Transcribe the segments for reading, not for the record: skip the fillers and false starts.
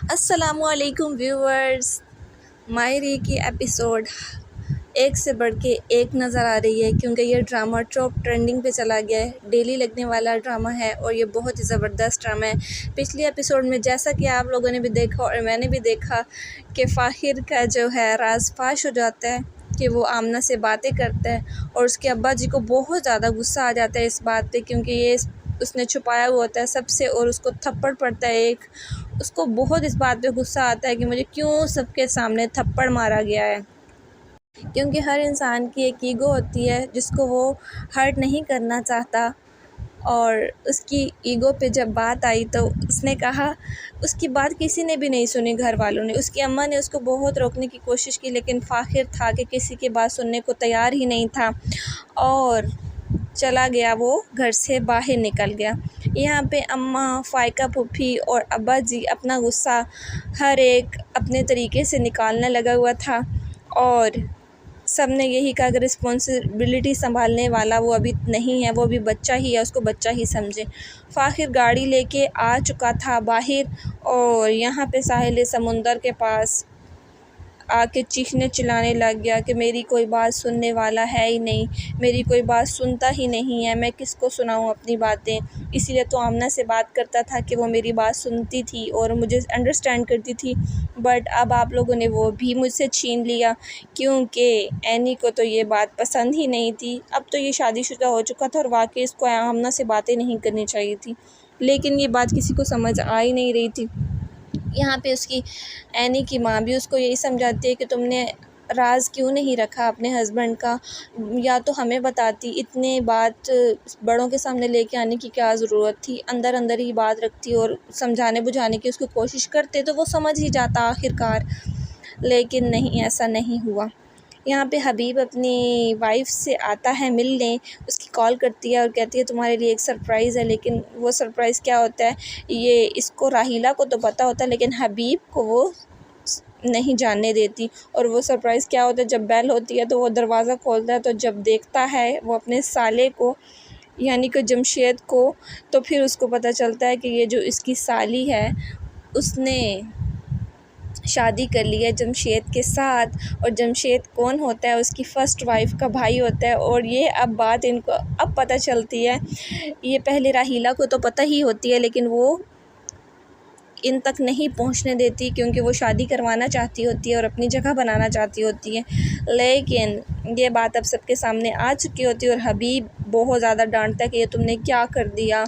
अस्सलामुअलैकुम व्यूवर्स। मायरी की एपिसोड एक से बढ़ के एक नज़र आ रही है क्योंकि ये ड्रामा टॉप ट्रेंडिंग पे चला गया है। डेली लगने वाला ड्रामा है और ये बहुत ही ज़बरदस्त ड्रामा है। पिछले एपिसोड में जैसा कि आप लोगों ने भी देखा और मैंने भी देखा कि फ़ाहिर का जो है राज फाश हो जाता है कि वो आमना से बातें करता है और उसके अब्बा जी को बहुत ज़्यादा गुस्सा आ जाता है इस बात पे, क्योंकि ये उसने छुपाया हुआ होता है सबसे और उसको थप्पड़ पड़ता है एक। उसको बहुत इस बात पे गुस्सा आता है कि मुझे क्यों सबके सामने थप्पड़ मारा गया है, क्योंकि हर इंसान की एक ईगो होती है जिसको वो हर्ट नहीं करना चाहता। और उसकी ईगो पे जब बात आई तो उसने कहा, उसकी बात किसी ने भी नहीं सुनी, घर वालों ने, उसकी अम्मा ने उसको बहुत रोकने की कोशिश की लेकिन फ़ाहिर था कि किसी की बात सुनने को तैयार ही नहीं था और चला गया, वो घर से बाहर निकल गया। यहाँ पे अम्मा, फ़ायका फूफी और अब्बा जी अपना गुस्सा हर एक अपने तरीके से निकालने लगा हुआ था और सब ने यही कहा कि रिस्पॉन्सिबिलिटी संभालने वाला वो अभी नहीं है, वो अभी बच्चा ही है, उसको बच्चा ही समझे। फ़ाहिर गाड़ी लेके आ चुका था बाहर और यहाँ पे साहिल समुंदर के पास आके चीखने चिल्लाने लग गया कि मेरी कोई बात सुनने वाला है ही नहीं, मेरी कोई बात सुनता ही नहीं है, मैं किसको सुनाऊँ अपनी बातें। इसीलिए तो आमना से बात करता था कि वो मेरी बात सुनती थी और मुझे अंडरस्टैंड करती थी, बट अब आप लोगों ने वो भी मुझसे छीन लिया क्योंकि एनी को तो ये बात पसंद ही नहीं थी। अब तो ये शादीशुदा हो चुका था और वाकई इसको आमना से बातें नहीं करनी चाहिए थी, लेकिन ये बात किसी को समझ आ ही नहीं रही थी। यहाँ पे उसकी एनी की माँ भी उसको यही समझाती है कि तुमने राज क्यों नहीं रखा अपने हस्बैंड का, या तो हमें बताती, इतने बात बड़ों के सामने लेके आने की क्या ज़रूरत थी, अंदर अंदर ही बात रखती और समझाने बुझाने की उसको कोशिश करते तो वो समझ ही जाता आखिरकार। लेकिन नहीं, ऐसा नहीं हुआ। यहाँ पे हबीब अपनी वाइफ से आता है मिलने, उसकी कॉल करती है और कहती है तुम्हारे लिए एक सरप्राइज़ है, लेकिन वो सरप्राइज़ क्या होता है ये इसको राहीला को तो पता होता है लेकिन हबीब को वो नहीं जानने देती। और वो सरप्राइज़ क्या होता है, जब बेल होती है तो वो दरवाज़ा खोलता है तो जब देखता है वो अपने साले को यानी कि जमशेद को, तो फिर उसको पता चलता है कि ये जो इसकी साली है उसने शादी कर ली है जमशेद के साथ। और जमशेद कौन होता है, उसकी फ़र्स्ट वाइफ का भाई होता है। और ये अब बात इनको अब पता चलती है, ये पहले राहीला को तो पता ही होती है लेकिन वो इन तक नहीं पहुंचने देती क्योंकि वो शादी करवाना चाहती होती है और अपनी जगह बनाना चाहती होती है। लेकिन ये बात अब सबके सामने आ चुकी होती है और हबीब बहुत ज़्यादा डांटता है कि ये तुमने क्या कर दिया।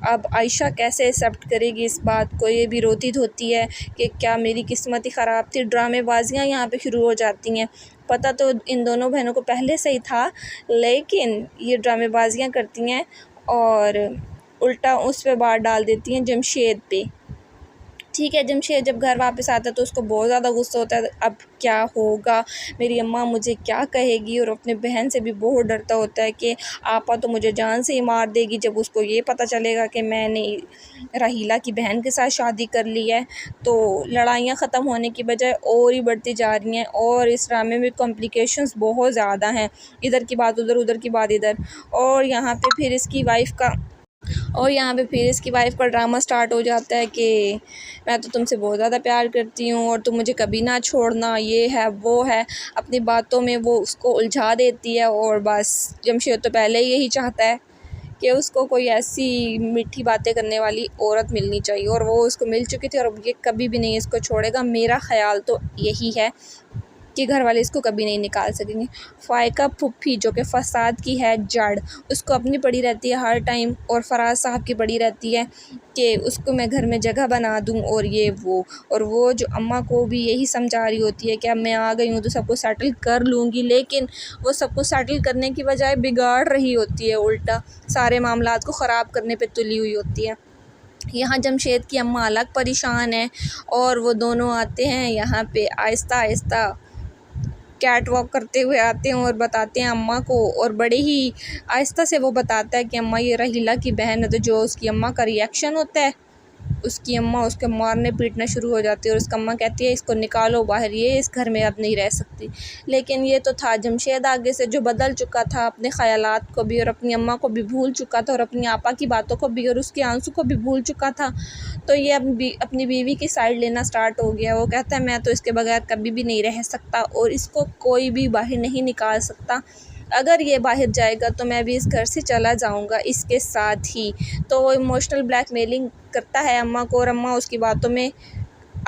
अब आयशा कैसे एक्सेप्ट करेगी इस बात को, ये भी रोती धोती है कि क्या मेरी किस्मत ही ख़राब थी। ड्रामेबाजियाँ यहाँ पे शुरू हो जाती हैं। पता तो इन दोनों बहनों को पहले से ही था लेकिन ये ड्रामेबाजियाँ करती हैं और उल्टा उस पे बात डाल देती हैं जमशेद पे। ठीक है, जमशेद जब घर वापस आता है तो उसको बहुत ज़्यादा गुस्सा होता है, अब क्या होगा, मेरी अम्मा मुझे क्या कहेगी। और अपने बहन से भी बहुत डरता होता है कि आपा तो मुझे जान से ही मार देगी जब उसको ये पता चलेगा कि मैंने राहीला की बहन के साथ शादी कर ली है। तो लड़ाइयाँ ख़त्म होने की बजाय और ही बढ़ती जा रही हैं और इस ड्रामे में कॉम्प्लिकेशंस बहुत ज़्यादा हैं, इधर की बात उधर, उधर की बात इधर। और यहाँ पे फिर इसकी वाइफ का ड्रामा स्टार्ट हो जाता है कि मैं तो तुमसे बहुत ज़्यादा प्यार करती हूँ और तुम मुझे कभी ना छोड़ना, ये है वो है। अपनी बातों में वो उसको उलझा देती है और बस जमशेद तो पहले ही यही चाहता है कि उसको कोई ऐसी मीठी बातें करने वाली औरत मिलनी चाहिए और वो उसको मिल चुकी थी और ये कभी भी नहीं इसको छोड़ेगा। मेरा ख़्याल तो यही है कि घर वाले इसको कभी नहीं निकाल सकेंगे। फ़ायका फुप्पी जो कि फ़साद की है जड़, उसको अपनी पड़ी रहती है हर टाइम और फराज साहब की पड़ी रहती है कि उसको मैं घर में जगह बना दूं और ये वो। और वो जो अम्मा को भी यही समझा रही होती है कि अब मैं आ गई हूँ तो सबको सेटल कर लूँगी, लेकिन वो सबको सेटल करने की बजाय बिगाड़ रही होती है, उल्टा सारे मामलात को ख़राब करने पर तुली हुई होती है। यहाँ जमशेद की अम्मा अलग परेशान है और वो दोनों आते हैं यहाँ पे आहिस्ता आहिस्ता कैट वॉक करते हुए आते हैं और बताते हैं अम्मा को, और बड़े ही आहिस्ता से वो बताता है कि अम्मा ये राहीला की बहन है। तो जो उसकी अम्मा का रिएक्शन होता है उसकी अम्मा उसके मारने पीटना शुरू हो जाती है और उसका अम्मा कहती है इसको निकालो बाहर, ये इस घर में अब नहीं रह सकती। लेकिन ये तो था जमशेद आगे से जो बदल चुका था, अपने ख़यालात को भी और अपनी अम्मा को भी भूल चुका था और अपनी आपा की बातों को भी और उसके आंसू को भी भूल चुका था। तो ये अपनी बीवी की साइड लेना स्टार्ट हो गया। वो कहता है मैं तो इसके बगैर कभी भी नहीं रह सकता और इसको कोई भी बाहर नहीं निकाल सकता। अगर ये बाहर जाएगा तो मैं भी इस घर से चला जाऊंगा इसके साथ ही। तो वो इमोशनल ब्लैकमेलिंग करता है अम्मा को और अम्मा उसकी बातों में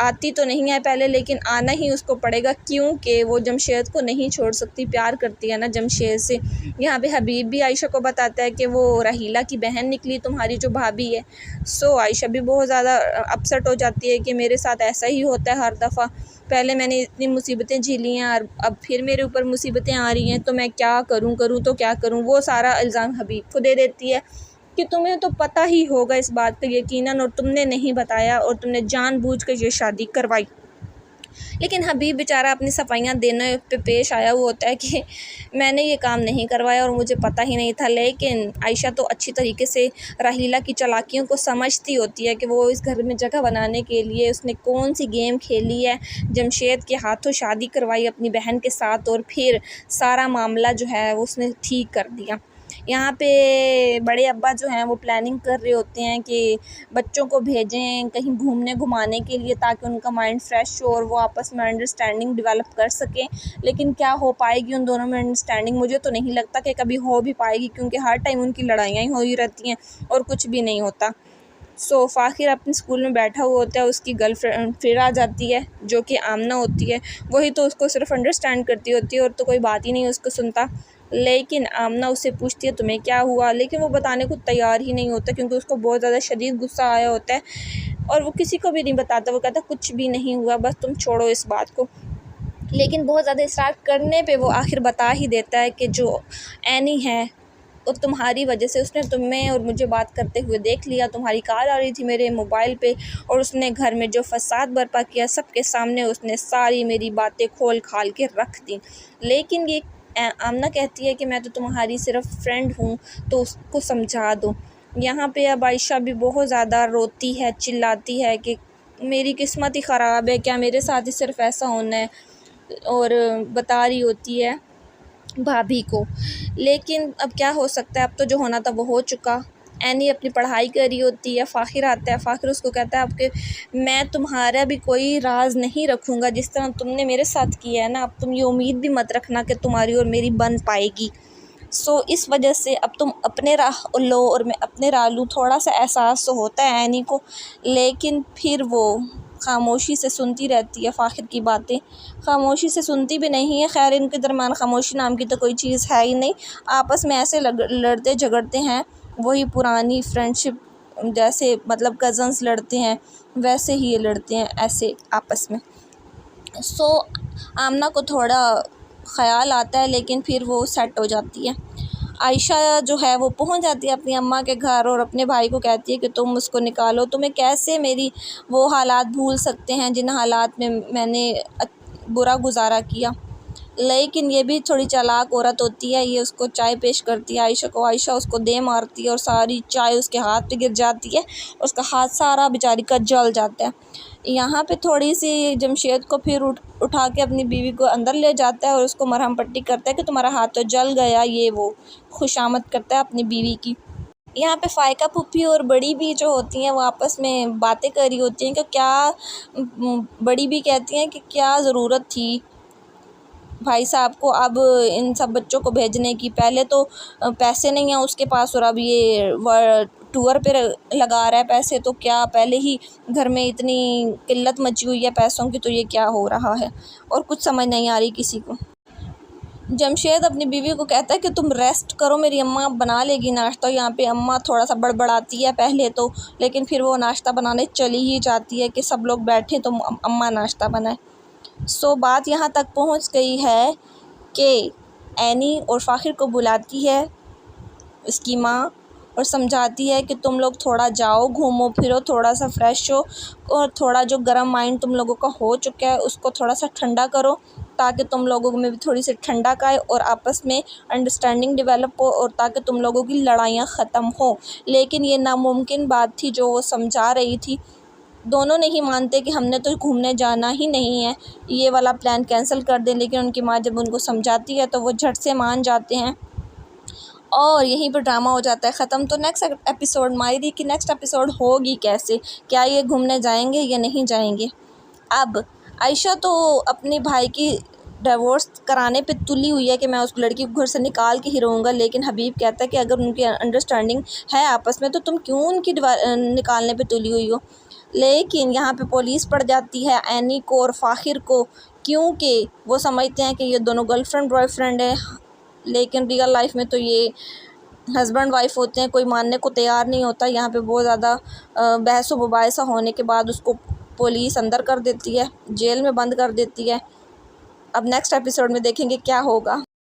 आती तो नहीं है पहले, लेकिन आना ही उसको पड़ेगा क्योंकि वो जमशेद को नहीं छोड़ सकती, प्यार करती है ना जमशेद से। यहाँ पे हबीब भी आयशा को बताता है कि वो राहीला की बहन निकली तुम्हारी जो भाभी है। सो आयशा भी बहुत ज़्यादा अपसेट हो जाती है कि मेरे साथ ऐसा ही होता है हर दफ़ा, पहले मैंने इतनी मुसीबतें झेली हैं और अब फिर मेरे ऊपर मुसीबतें आ रही हैं, तो मैं क्या करूँ तो क्या करूँ। वो सारा इल्ज़ाम हबीब को दे देती है कि तुम्हें तो पता ही होगा इस बात का यकीनन और तुमने नहीं बताया और तुमने जानबूझकर ये शादी करवाई। लेकिन हबीब बेचारा अपनी सफाइयाँ देने पे पेश आया हुआ होता है कि मैंने ये काम नहीं करवाया और मुझे पता ही नहीं था। लेकिन आयशा तो अच्छी तरीके से राहीला की चालाकियों को समझती होती है कि वो इस घर में जगह बनाने के लिए उसने कौन सी गेम खेली है, जमशेद के हाथों शादी करवाई अपनी बहन के साथ और फिर सारा मामला जो है उसने ठीक कर दिया। यहाँ पे बड़े अब्बा जो हैं वो प्लानिंग कर रहे होते हैं कि बच्चों को भेजें कहीं घूमने घुमाने के लिए ताकि उनका माइंड फ्रेश हो और वो आपस में अंडरस्टैंडिंग डेवलप कर सकें। लेकिन क्या हो पाएगी उन दोनों में अंडरस्टैंडिंग, मुझे तो नहीं लगता कि कभी हो भी पाएगी क्योंकि हर टाइम उनकी लड़ाइयाँ ही हो ही रहती हैं और कुछ भी नहीं होता। फ़ाखिर अपने स्कूल में बैठा हुआ होता है, उसकी गर्लफ्रेंड फिर आ जाती है जो कि आमना होती है। वही तो उसको सिर्फ अंडरस्टैंड करती होती है और तो कोई बात ही नहीं उसको सुनता। लेकिन आमना उससे पूछती है तुम्हें क्या हुआ, लेकिन वो बताने को तैयार ही नहीं होता क्योंकि उसको बहुत ज़्यादा शदीद गुस्सा आया होता है और वो किसी को भी नहीं बताता। वो कहता कुछ भी नहीं हुआ, बस तुम छोड़ो इस बात को। लेकिन बहुत ज़्यादा इसरार करने पे वो आखिर बता ही देता है कि जो एनी है और तुम्हारी वजह से उसने तुम्हें और मुझे बात करते हुए देख लिया, तुम्हारी कॉल आ रही थी मेरे मोबाइल पे और उसने घर में जो फसाद बर्पा किया सबके सामने उसने सारी मेरी बातें खोल खाल के रख दी। लेकिन ये आमना कहती है कि मैं तो तुम्हारी सिर्फ फ्रेंड हूँ, तो उसको समझा दो। यहाँ पे अब आयशा भी बहुत ज़्यादा रोती है, चिल्लाती है कि मेरी किस्मत ही ख़राब है, क्या मेरे साथ ही सिर्फ ऐसा होना है, और बता रही होती है भाभी को। लेकिन अब क्या हो सकता है, अब तो जो होना था वो हो चुका। एनी अपनी पढ़ाई कर रही होती है, फ़ाखिर आता है, फ़ाखिर उसको कहता है आपके मैं तुम्हारा भी कोई राज नहीं रखूँगा, जिस तरह तुमने मेरे साथ किया है ना, अब तुम ये उम्मीद भी मत रखना कि तुम्हारी और मेरी बन पाएगी। इस वजह से अब तुम अपने राह लो और मैं अपने राह लूँ। थोड़ा सा एहसास तो होता है एनी को, लेकिन फिर वो ख़ामोशी से सुनती रहती है फ़ाखिर की बातें। ख़ामोशी से सुनती भी नहीं है, खैर इनके दरमियान ख़ामोशी नाम की तो कोई चीज़ है ही नहीं। आपस में ऐसे लड़ते झगड़ते हैं, वही पुरानी फ्रेंडशिप जैसे मतलब कज़न्स लड़ते हैं वैसे ही ये लड़ते हैं ऐसे आपस में। आमना को थोड़ा ख़याल आता है लेकिन फिर वो सेट हो जाती है। आयशा जो है वो पहुंच जाती है अपनी अम्मा के घर और अपने भाई को कहती है कि तुम उसको निकालो, तुम्हें कैसे मेरी वो हालात भूल सकते हैं जिन हालात में मैंने बुरा गुजारा किया। लेकिन ये भी थोड़ी चालाक औरत होती है, ये उसको चाय पेश करती है आयशा को, आयशा उसको दे मारती है और सारी चाय उसके हाथ पे गिर जाती है, उसका हाथ सारा बेचारी का जल जाता है। यहाँ पे थोड़ी सी जमशेद को फिर उठा के अपनी बीवी को अंदर ले जाता है और उसको मरहम पट्टी करता है कि तुम्हारा हाथ तो जल गया, ये वो खुशामद करता है अपनी बीवी की। यहाँ पे फ़ायका पुप्पी और बड़ी भी जो होती हैं वो आपस में बातें कर रही होती हैं कि क्या बड़ी भी कहती हैं कि क्या ज़रूरत थी भाई साहब को अब इन सब बच्चों को भेजने की, पहले तो पैसे नहीं हैं उसके पास और अब ये टूर पे लगा रहा है पैसे, तो क्या पहले ही घर में इतनी किल्लत मची हुई है पैसों की, तो ये क्या हो रहा है और कुछ समझ नहीं आ रही किसी को। जमशेद अपनी बीवी को कहता है कि तुम रेस्ट करो, मेरी अम्मा बना लेगी नाश्ता। यहाँ पे अम्मा थोड़ा सा बड़बड़ाती है पहले तो, लेकिन फिर वो नाश्ता बनाने चली ही जाती है कि सब लोग बैठे तो अम्मा नाश्ता बनाए। बात यहाँ तक पहुँच गई है कि एनी और फ़ाखिर को बुलाती है उसकी माँ और समझाती है कि तुम लोग थोड़ा जाओ, घूमो फिरो, थोड़ा सा फ्रेश हो और थोड़ा जो गर्म माइंड तुम लोगों का हो चुका है उसको थोड़ा सा ठंडा करो ताकि तुम लोगों में भी थोड़ी सी ठंडक आए और आपस में अंडरस्टैंडिंग डेवलप हो और ताकि तुम लोगों की लड़ाइयाँ ख़त्म हो। लेकिन ये नामुमकिन बात थी जो वो समझा रही थी दोनों नहीं मानते कि हमने तो घूमने जाना ही नहीं है, ये वाला प्लान कैंसिल कर दें। लेकिन उनकी माँ जब उनको समझाती है तो वो झट से मान जाते हैं और यहीं पर ड्रामा हो जाता है ख़त्म। तो नेक्स्ट एपिसोड मायरी की नेक्स्ट एपिसोड होगी कैसे, क्या ये घूमने जाएंगे या नहीं जाएंगे। अब आयशा तो अपने भाई की डिवोर्स कराने पे तुली हुई है कि मैं उस लड़की को घर से निकाल के ही रहूँगा। लेकिन हबीब कहता है कि अगर उनकी अंडरस्टैंडिंग है आपस में तो तुम क्यों उनकी निकालने पे तुली हुई हो। लेकिन यहाँ पे पुलिस पड़ जाती है एनी को और फ़ाहिर को, क्योंकि वो समझते हैं कि ये दोनों गर्लफ्रेंड बॉयफ्रेंड है। लेकिन रियल लाइफ में तो ये हस्बैंड वाइफ होते हैं, कोई मानने को तैयार नहीं होता। यहाँ पे बहुत ज़्यादा बहस व मुबाहिसा होने के बाद उसको पुलिस अंदर कर देती है, जेल में बंद कर देती है। अब नेक्स्ट एपिसोड में देखेंगे क्या होगा।